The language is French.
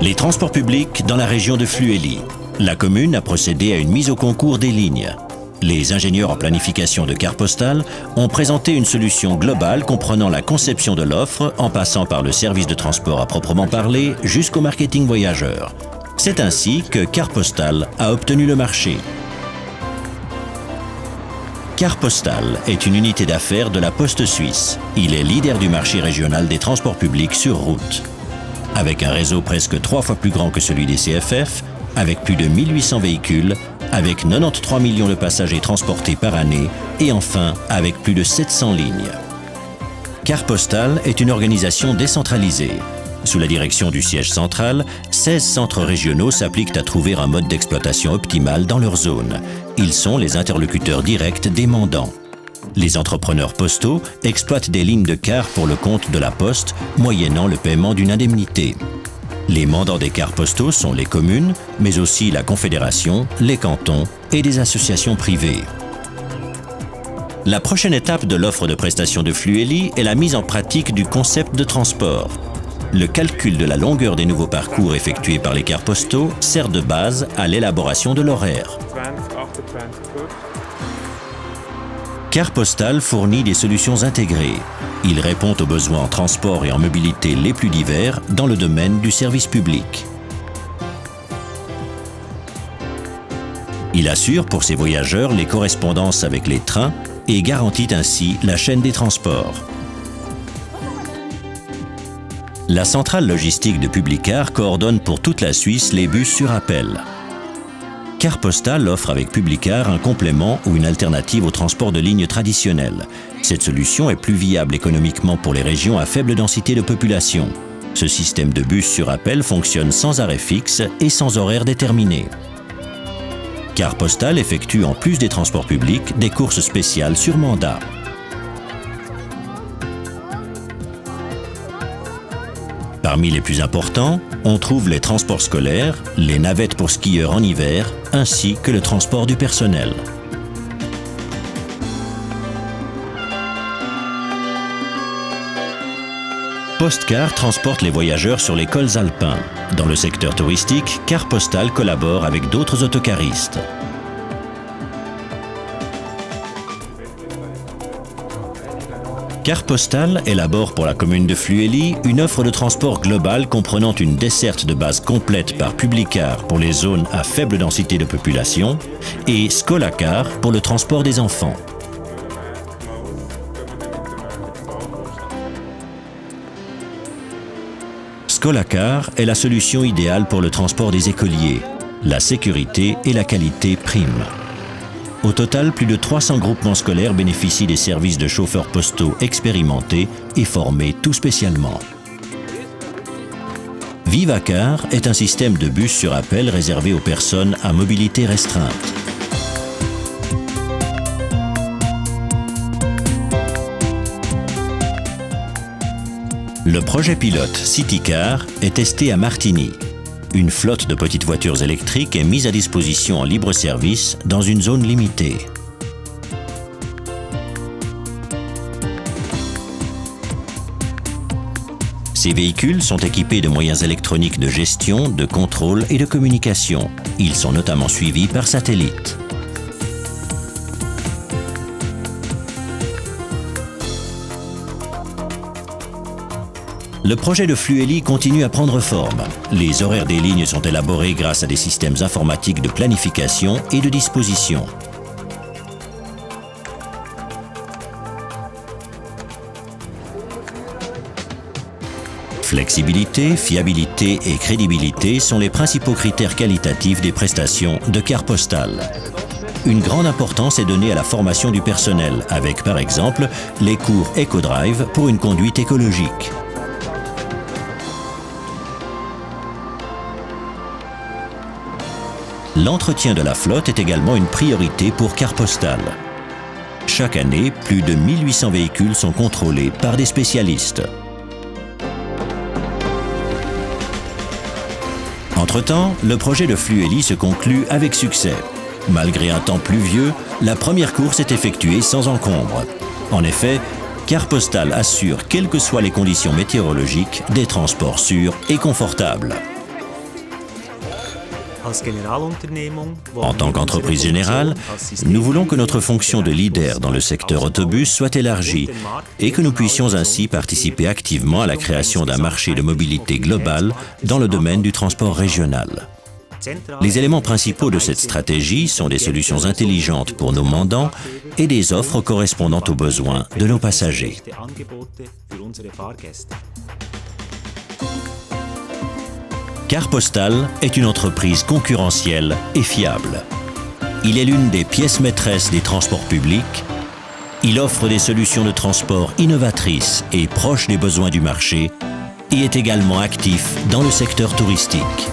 Les transports publics dans la région de Fluely. La commune a procédé à une mise au concours des lignes. Les ingénieurs en planification de Carte Postale ont présenté une solution globale comprenant la conception de l'offre en passant par le service de transport à proprement parler jusqu'au marketing voyageur. C'est ainsi que Carte Postale a obtenu le marché. Carte Postale est une unité d'affaires de la Poste suisse. Il est leader du marché régional des transports publics sur route. Avec un réseau presque 3 fois plus grand que celui des CFF, avec plus de 1800 véhicules, avec 93 millions de passagers transportés par année et enfin avec plus de 700 lignes. Carte Postale est une organisation décentralisée. Sous la direction du siège central, 16 centres régionaux s'appliquent à trouver un mode d'exploitation optimal dans leur zone. Ils sont les interlocuteurs directs des mandants. Les entrepreneurs postaux exploitent des lignes de car pour le compte de la Poste, moyennant le paiement d'une indemnité. Les mandants des cars postaux sont les communes, mais aussi la Confédération, les cantons et des associations privées. La prochaine étape de l'offre de prestations de Fluely est la mise en pratique du concept de transport. Le calcul de la longueur des nouveaux parcours effectués par les cars postaux sert de base à l'élaboration de l'horaire. Carte Postale fournit des solutions intégrées. Il répond aux besoins en transport et en mobilité les plus divers dans le domaine du service public. Il assure pour ses voyageurs les correspondances avec les trains et garantit ainsi la chaîne des transports. La centrale logistique de Publicar coordonne pour toute la Suisse les bus sur appel. Carte Postale offre avec Publicar un complément ou une alternative au transport de ligne traditionnel. Cette solution est plus viable économiquement pour les régions à faible densité de population. Ce système de bus sur appel fonctionne sans arrêt fixe et sans horaire déterminé. Carte Postale effectue en plus des transports publics des courses spéciales sur mandat. Parmi les plus importants, on trouve les transports scolaires, les navettes pour skieurs en hiver, ainsi que le transport du personnel. Postcar transporte les voyageurs sur les cols alpins. Dans le secteur touristique, Carte Postale collabore avec d'autres autocaristes. Carte Postale élabore pour la commune de Fluely une offre de transport globale comprenant une desserte de base complète par Publicar pour les zones à faible densité de population et Scolacar pour le transport des enfants. Scolacar est la solution idéale pour le transport des écoliers. La sécurité et la qualité priment. Au total, plus de 300 groupements scolaires bénéficient des services de chauffeurs postaux expérimentés et formés tout spécialement. Vivacar est un système de bus sur appel réservé aux personnes à mobilité restreinte. Le projet pilote CityCar est testé à Martigny. Une flotte de petites voitures électriques est mise à disposition en libre service dans une zone limitée. Ces véhicules sont équipés de moyens électroniques de gestion, de contrôle et de communication. Ils sont notamment suivis par satellite. Le projet de Fluely continue à prendre forme. Les horaires des lignes sont élaborés grâce à des systèmes informatiques de planification et de disposition. Flexibilité, fiabilité et crédibilité sont les principaux critères qualitatifs des prestations de Carte Postale. Une grande importance est donnée à la formation du personnel, avec par exemple les cours EcoDrive pour une conduite écologique. L'entretien de la flotte est également une priorité pour Carte Postale. Chaque année, plus de 1800 véhicules sont contrôlés par des spécialistes. Entre-temps, le projet de Fluely se conclut avec succès. Malgré un temps pluvieux, la première course est effectuée sans encombre. En effet, Carte Postale assure, quelles que soient les conditions météorologiques, des transports sûrs et confortables. En tant qu'entreprise générale, nous voulons que notre fonction de leader dans le secteur autobus soit élargie et que nous puissions ainsi participer activement à la création d'un marché de mobilité globale dans le domaine du transport régional. Les éléments principaux de cette stratégie sont des solutions intelligentes pour nos mandants et des offres correspondant aux besoins de nos passagers. Carte Postale est une entreprise concurrentielle et fiable. Il est l'une des pièces maîtresses des transports publics. Il offre des solutions de transport innovatrices et proches des besoins du marché et est également actif dans le secteur touristique.